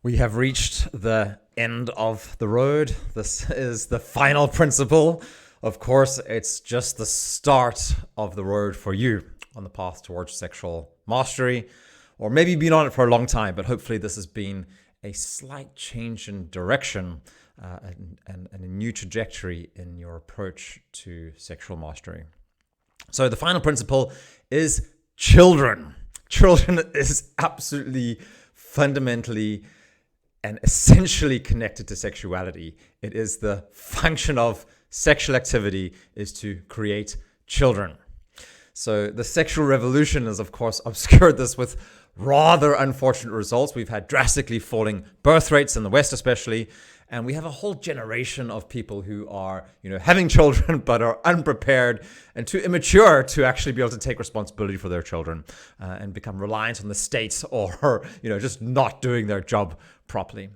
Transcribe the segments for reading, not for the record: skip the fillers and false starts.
We have reached the end of the road. This is the final principle. Of course, it's just the start of the road for you on the path towards sexual mastery, or maybe you've been on it for a long time, but hopefully this has been a slight change in direction and a new trajectory in your approach to sexual mastery. So the final principle is children. Children is absolutely fundamentally and essentially connected to sexuality. It is the function of sexual activity is to create children. So the sexual revolution has, of course, obscured this with rather unfortunate results. We've had drastically falling birth rates in the West especially, and we have a whole generation of people who are, having children but are unprepared and too immature to actually be able to take responsibility for their children and become reliant on the state or, just not doing their job properly.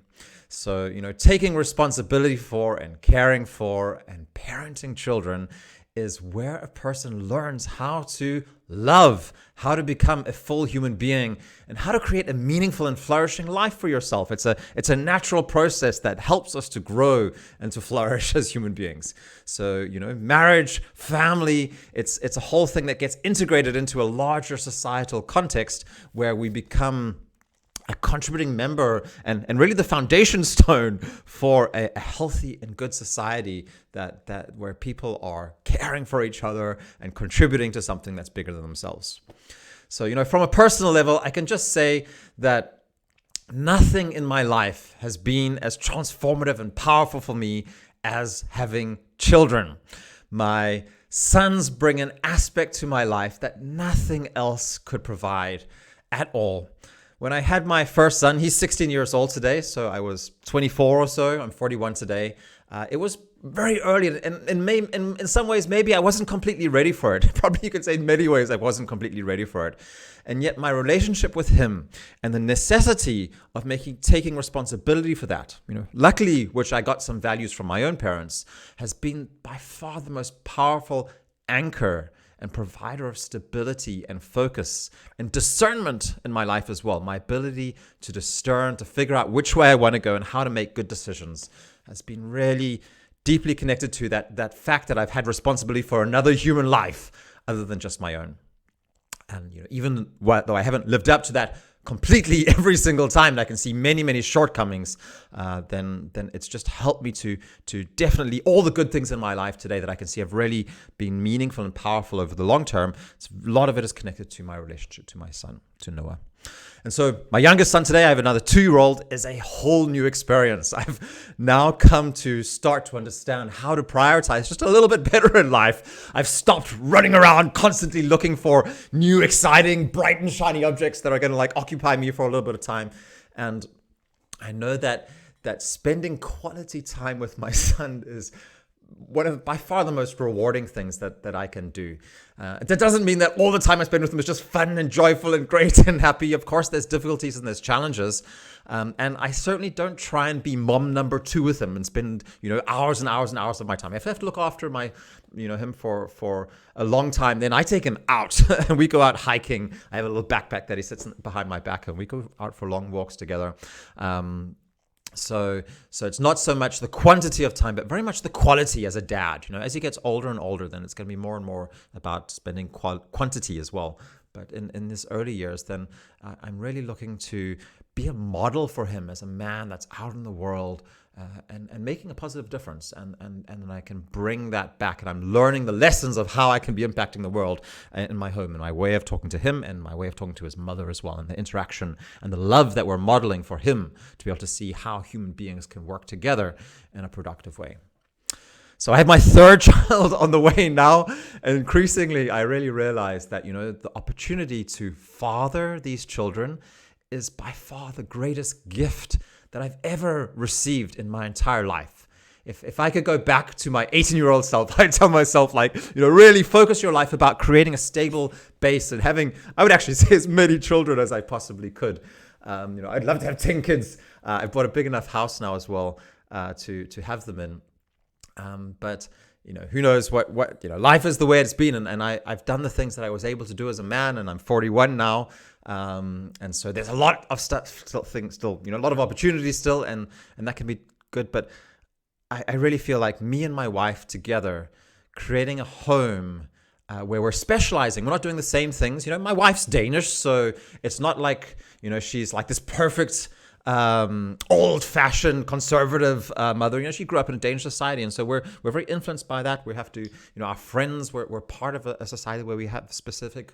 So, taking responsibility for and caring for and parenting children is where a person learns how to love, how to become a full human being, and how to create a meaningful and flourishing life for yourself. It's a natural process that helps us to grow and to flourish as human beings. So, marriage, family, it's a whole thing that gets integrated into a larger societal context where we become a contributing member and really the foundation stone for a healthy and good society that where people are caring for each other and contributing to something that's bigger than themselves. So, from a personal level, I can just say that nothing in my life has been as transformative and powerful for me as having children. My sons bring an aspect to my life that nothing else could provide at all. When I had my first son, he's 16 years old today, so I was 24 or so. I'm 41 today. It was very early, and in some ways, maybe I wasn't completely ready for it. Probably you could say in many ways I wasn't completely ready for it. And yet my relationship with him and the necessity of taking responsibility for that, luckily, which I got some values from my own parents, has been by far the most powerful anchor and provider of stability and focus and discernment in my life as well. My ability to discern, to figure out which way I want to go and how to make good decisions has been really deeply connected to that fact that I've had responsibility for another human life other than just my own. And even though I haven't lived up to that completely every single time, and I can see many, many shortcomings, then it's just helped me to definitely all the good things in my life today that I can see have really been meaningful and powerful over the long term. A lot of it is connected to my relationship to my son, to Noah. And so my youngest son today, I have another 2-year-old, is a whole new experience. I've now come to start to understand how to prioritize just a little bit better in life. I've stopped running around constantly looking for new, exciting, bright and shiny objects that are going to occupy me for a little bit of time. And I know that spending quality time with my son is one of by far the most rewarding things that I can do. That doesn't mean that all the time I spend with him is just fun and joyful and great and happy. Of course, there's difficulties and there's challenges. And I certainly don't try and be mom number 2 with him and spend, hours and hours and hours of my time. If I have to look after him for a long time, then I take him out and we go out hiking. I have a little backpack that he sits behind my back and we go out for long walks together. So it's not so much the quantity of time, but very much the quality as a dad. As he gets older and older, then it's going to be more and more about spending quantity as well. But in his early years, then I'm really looking to be a model for him as a man that's out in the world and making a positive difference. And then I can bring that back, and I'm learning the lessons of how I can be impacting the world in my home, and my way of talking to him and my way of talking to his mother as well, and the interaction and the love that we're modeling for him to be able to see how human beings can work together in a productive way. So I have my 3rd child on the way now, and increasingly I really realize that, the opportunity to father these children is by far the greatest gift that I've ever received in my entire life. If I could go back to my 18-year-old self, I'd tell myself really focus your life about creating a stable base and having, I would actually say, as many children as I possibly could. I'd love to have 10 kids. I've bought a big enough house now as well to have them in. But who knows what life is the way it's been. And I've done the things that I was able to do as a man, and I'm 41 now. And so there's a lot of stuff, a lot of opportunities still, and that can be good. But I really feel like me and my wife together, creating a home where we're specializing. We're not doing the same things. My wife's Danish, so it's not like, she's like this perfect old-fashioned conservative mother. She grew up in a Danish society, and so we're very influenced by that. We have to, our friends, we're part of a society where we have specific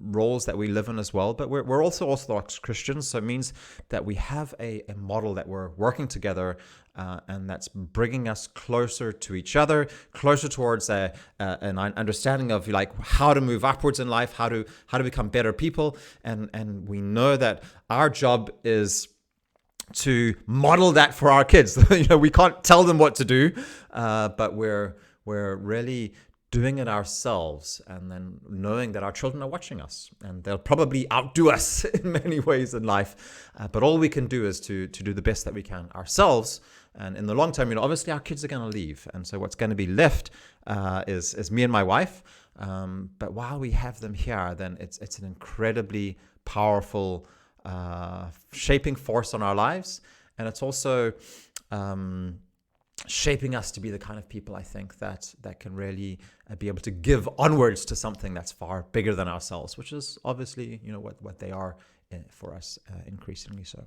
roles that we live in as well. But we're also Orthodox Christians, so it means that we have a model that we're working together, and that's bringing us closer to each other, closer towards an understanding of like how to move upwards in life, how to become better people, and we know that our job is to model that for our kids. We can't tell them what to do, but we're really doing it ourselves, and then knowing that our children are watching us, and they'll probably outdo us in many ways in life. But all we can do is to do the best that we can ourselves. And in the long term, obviously our kids are going to leave, and so what's going to be left is me and my wife. But while we have them here, then it's an incredibly powerful shaping force on our lives, and it's also shaping us to be the kind of people, I think, that can really be able to give onwards to something that's far bigger than ourselves, which is obviously, what they are for us, increasingly so.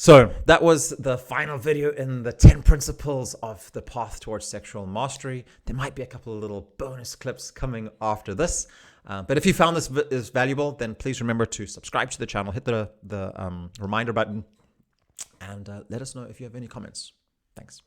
So that was the final video in the 10 principles of the path towards sexual mastery. There might be a couple of little bonus clips coming after this. But if you found this is valuable, then please remember to subscribe to the channel, hit the reminder button, and let us know if you have any comments. Thanks.